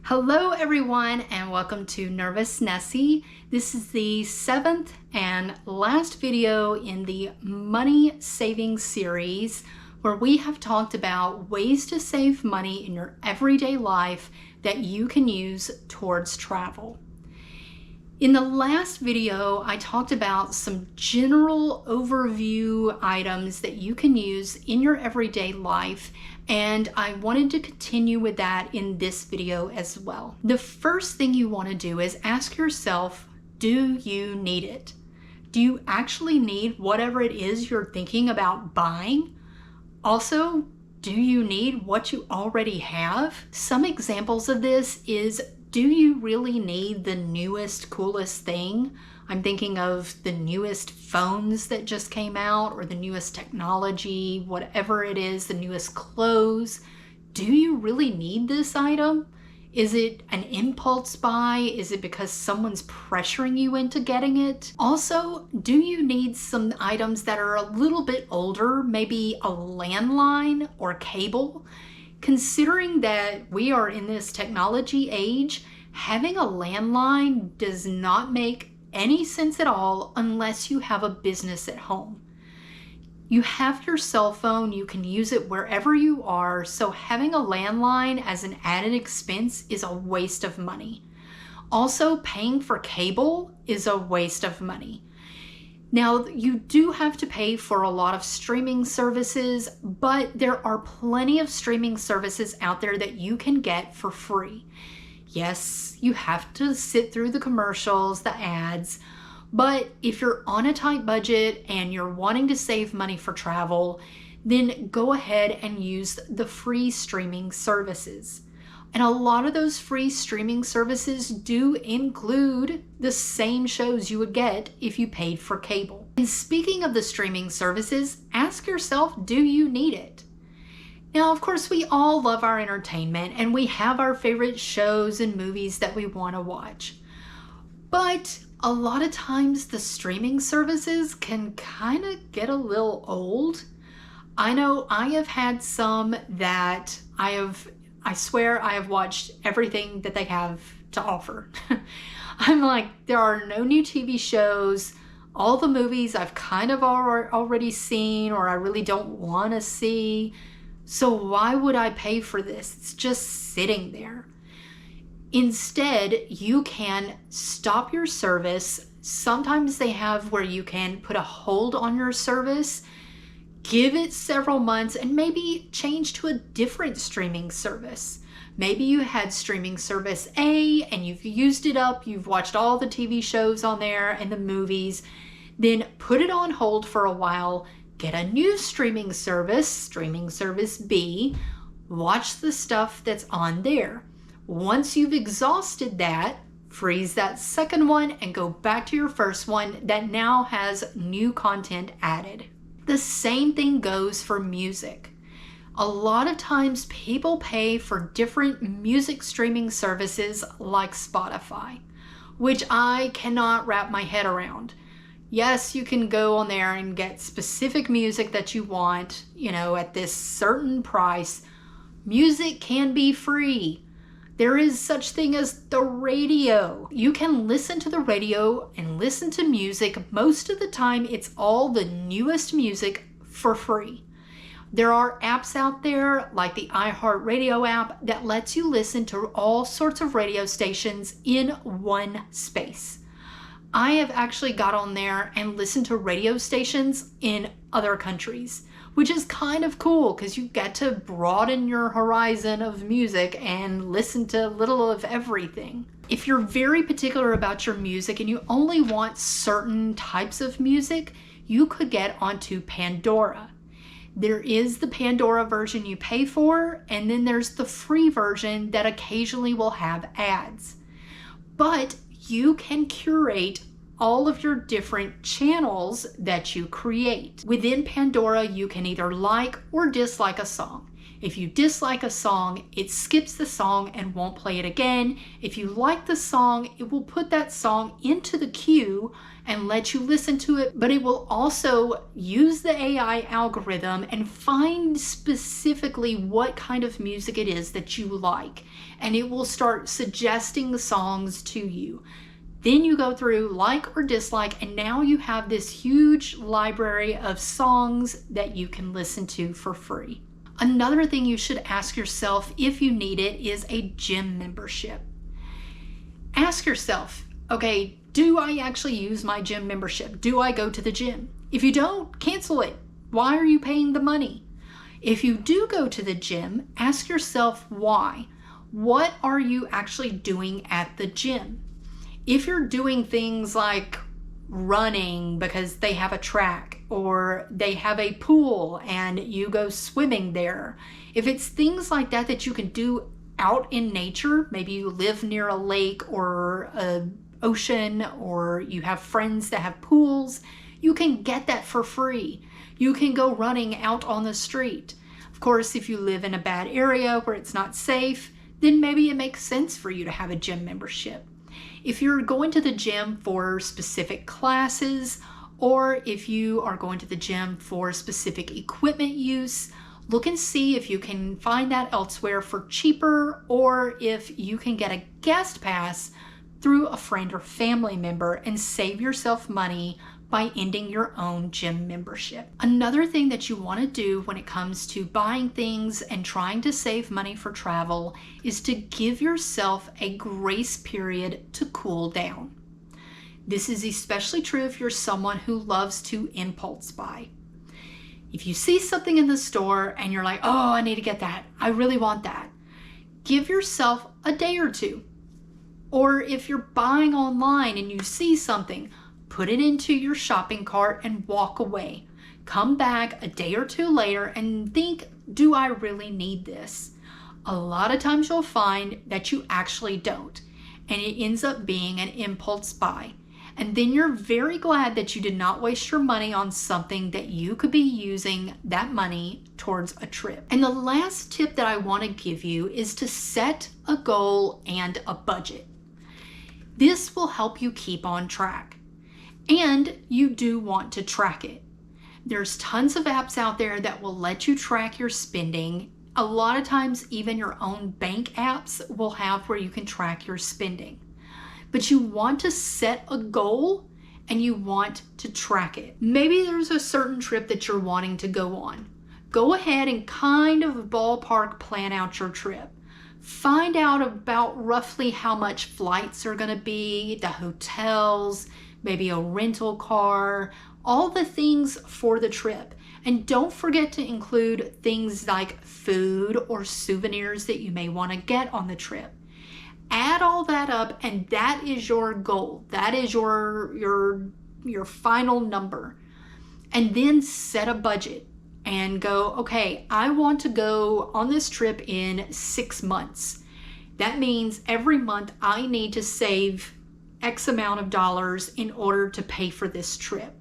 Hello everyone and welcome to Nervous Nessie. This is the 7th and last video in the money saving series where we have talked about ways to save money in your everyday life that you can use towards travel. In the last video, I talked about some general overview items that you can use in your everyday life, and I wanted to continue with that in this video as well. The first thing you want to do is ask yourself, do you need it? Do you actually need whatever it is you're thinking about buying? Also, do you need what you already have? Some examples of this is, do you really need the newest, coolest thing? I'm thinking of the newest phones that just came out, or the newest technology, whatever it is, the newest clothes. Do you really need this item? Is it an impulse buy? Is it because someone's pressuring you into getting it? Also, do you need some items that are a little bit older, maybe a landline or cable? Considering that we are in this technology age, having a landline does not make any sense at all unless you have a business at home. You have your cell phone, you can use it wherever you are, so having a landline as an added expense is a waste of money. Also, paying for cable is a waste of money. Now, you do have to pay for a lot of streaming services, but there are plenty of streaming services out there that you can get for free. Yes, you have to sit through the commercials, the ads, but if you're on a tight budget and you're wanting to save money for travel, then go ahead and use the free streaming services. And a lot of those free streaming services do include the same shows you would get if you paid for cable. And speaking of the streaming services, ask yourself, do you need it? Now, of course, we all love our entertainment and we have our favorite shows and movies that we want to watch. But a lot of times the streaming services can kind of get a little old. I know I have had some that I swear I have watched everything that they have to offer. I'm like, there are no new TV shows. All the movies I've kind of already seen, or I really don't want to see. So why would I pay for this? It's just sitting there. Instead, you can stop your service. Sometimes they have where you can put a hold on your service, give it several months, and maybe change to a different streaming service. Maybe you had streaming service A and you've used it up, you've watched all the TV shows on there and the movies, then put it on hold for a while, get a new streaming service B, watch the stuff that's on there. Once you've exhausted that, freeze that second one and go back to your first one that now has new content added. The same thing goes for music. A lot of times people pay for different music streaming services like Spotify, which I cannot wrap my head around. Yes, you can go on there and get specific music that you want, at this certain price. Music can be free. There is such thing as the radio. You can listen to the radio and listen to music. Most of the time, it's all the newest music for free. There are apps out there like the iHeartRadio app that lets you listen to all sorts of radio stations in one space. I have actually got on there and listened to radio stations in other countries, which is kind of cool because you get to broaden your horizon of music and listen to a little of everything. If you're very particular about your music and you only want certain types of music, you could get onto Pandora. There is the Pandora version you pay for, and then there's the free version that occasionally will have ads. But you can curate all of your different channels that you create. Within Pandora, you can either like or dislike a song. If you dislike a song, it skips the song and won't play it again. If you like the song, it will put that song into the queue and let you listen to it, but it will also use the AI algorithm and find specifically what kind of music it is that you like, and it will start suggesting the songs to you. Then you go through like or dislike, and now you have this huge library of songs that you can listen to for free. Another thing you should ask yourself if you need it is a gym membership. Ask yourself, okay, do I actually use my gym membership? Do I go to the gym? If you don't, cancel it. Why are you paying the money? If you do go to the gym, ask yourself why. What are you actually doing at the gym? If you're doing things like running because they have a track or they have a pool and you go swimming there, if it's things like that that you can do out in nature, maybe you live near a lake or an ocean, or you have friends that have pools, you can get that for free. You can go running out on the street. Of course, if you live in a bad area where it's not safe, then maybe it makes sense for you to have a gym membership. If you're going to the gym for specific classes, or if you are going to the gym for specific equipment use, look and see if you can find that elsewhere for cheaper, or if you can get a guest pass through a friend or family member and save yourself money by ending your own gym membership. Another thing that you want to do when it comes to buying things and trying to save money for travel is to give yourself a grace period to cool down. This is especially true if you're someone who loves to impulse buy. If you see something in the store and you're like, oh, I need to get that, I really want that, give yourself a day or two. Or if you're buying online and you see something, put it into your shopping cart and walk away. Come back a day or two later and think, do I really need this? A lot of times you'll find that you actually don't, and it ends up being an impulse buy. And then you're very glad that you did not waste your money on something that you could be using that money towards a trip. And the last tip that I want to give you is to set a goal and a budget. This will help you keep on track. And you do want to track it. There's tons of apps out there that will let you track your spending. A lot of times even your own bank apps will have where you can track your spending. But you want to set a goal and you want to track it. Maybe there's a certain trip that you're wanting to go on. Go ahead and kind of ballpark plan out your trip. Find out about roughly how much flights are going to be, the hotels, maybe a rental car, all the things for the trip. And don't forget to include things like food or souvenirs that you may want to get on the trip. Add all that up, and that is your goal. That is your final number. And then set a budget and go, okay, I want to go on this trip in 6 months. That means every month I need to save X amount of dollars in order to pay for this trip.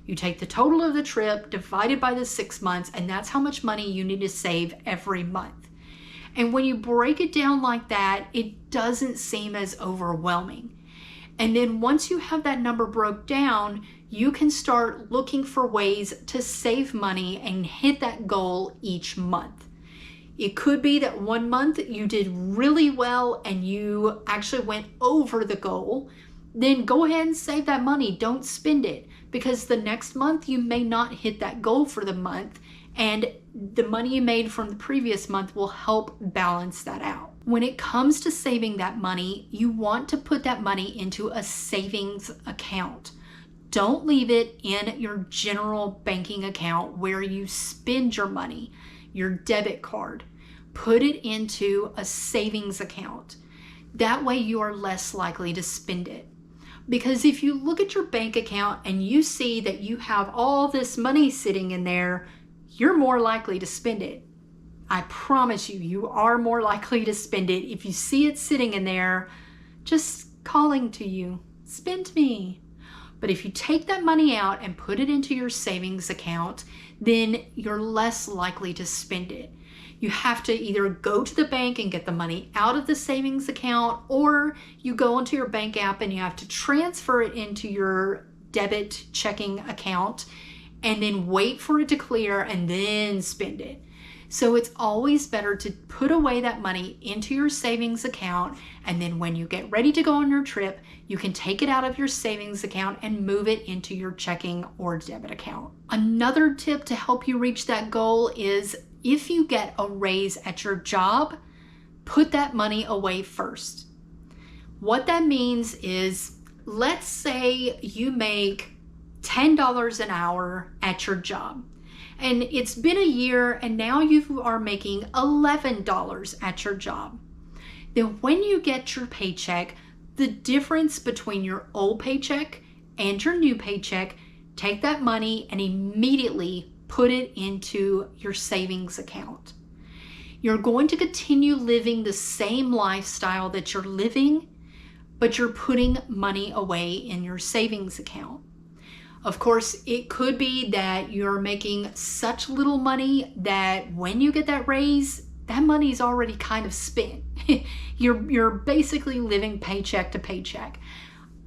You take the total of the trip divided by the 6 months, and that's how much money you need to save every month. And when you break it down like that, it doesn't seem as overwhelming. And then once you have that number broke down, you can start looking for ways to save money and hit that goal each month. It could be that one month you did really well and you actually went over the goal. Then go ahead and save that money. Don't spend it, because the next month you may not hit that goal for the month, and the money you made from the previous month will help balance that out. When it comes to saving that money, you want to put that money into a savings account. Don't leave it in your general banking account where you spend your money, your debit card. Put it into a savings account. That way you are less likely to spend it. Because if you look at your bank account and you see that you have all this money sitting in there, you're more likely to spend it. I promise you, you are more likely to spend it if you see it sitting in there just calling to you, spend me. But if you take that money out and put it into your savings account, then you're less likely to spend it. You have to either go to the bank and get the money out of the savings account, or you go onto your bank app and you have to transfer it into your debit checking account and then wait for it to clear and then spend it. So it's always better to put away that money into your savings account, and then when you get ready to go on your trip, you can take it out of your savings account and move it into your checking or debit account. Another tip to help you reach that goal is if you get a raise at your job, put that money away first. What that means is, let's say you make $10 an hour at your job, and it's been a year and now you are making $11 at your job. Then when you get your paycheck, the difference between your old paycheck and your new paycheck, take that money and immediately put it into your savings account. You're going to continue living the same lifestyle that you're living, but you're putting money away in your savings account. Of course, it could be that you're making such little money that when you get that raise, that money's already kind of spent. You're basically living paycheck to paycheck.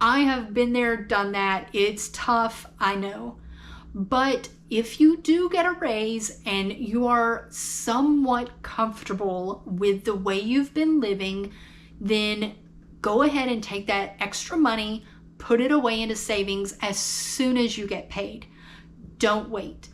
I have been there, done that. It's tough, I know. But if you do get a raise and you are somewhat comfortable with the way you've been living, then go ahead and take that extra money, put it away into savings as soon as you get paid. Don't wait.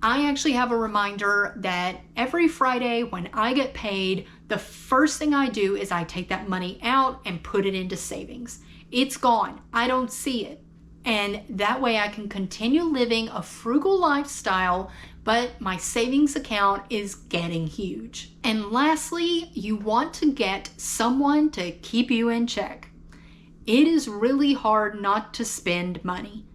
I actually have a reminder that every Friday when I get paid, the first thing I do is I take that money out and put it into savings. It's gone. I don't see it. And that way I can continue living a frugal lifestyle, but my savings account is getting huge. And lastly, you want to get someone to keep you in check. It is really hard not to spend money,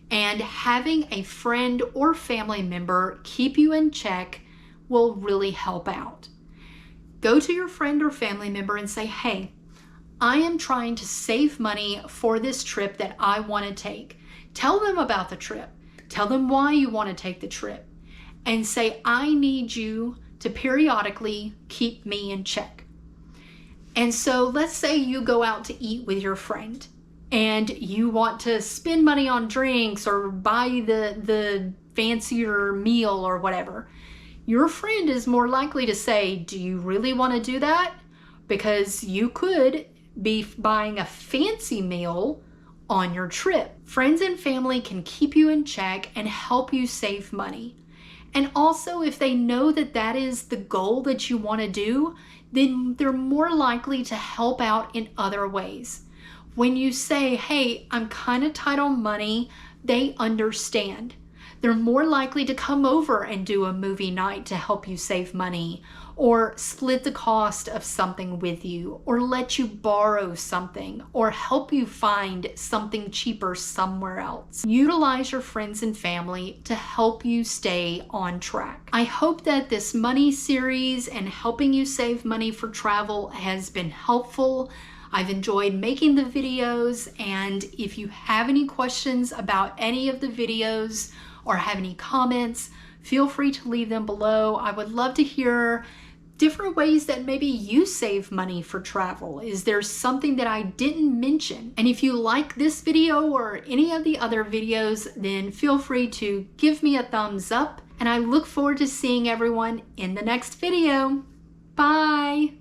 and having a friend or family member keep you in check will really help out. Go to your friend or family member and say, hey, I am trying to save money for this trip that I want to take. Tell them about the trip. Tell them why you want to take the trip, and say, I need you to periodically keep me in check. And so let's say you go out to eat with your friend and you want to spend money on drinks or buy the fancier meal or whatever. Your friend is more likely to say, do you really want to do that? Because you could be buying a fancy meal on your trip. Friends and family can keep you in check and help you save money. And also, if they know that that is the goal that you want to do, then they're more likely to help out in other ways. When you say, hey, I'm kind of tight on money, they understand. They're more likely to come over and do a movie night to help you save money, or split the cost of something with you, or let you borrow something, or help you find something cheaper somewhere else. Utilize your friends and family to help you stay on track. I hope that this money series and helping you save money for travel has been helpful. I've enjoyed making the videos, and if you have any questions about any of the videos or have any comments, feel free to leave them below. I would love to hear different ways that maybe you save money for travel. Is there something that I didn't mention? And if you like this video or any of the other videos, then feel free to give me a thumbs up, and I look forward to seeing everyone in the next video. Bye!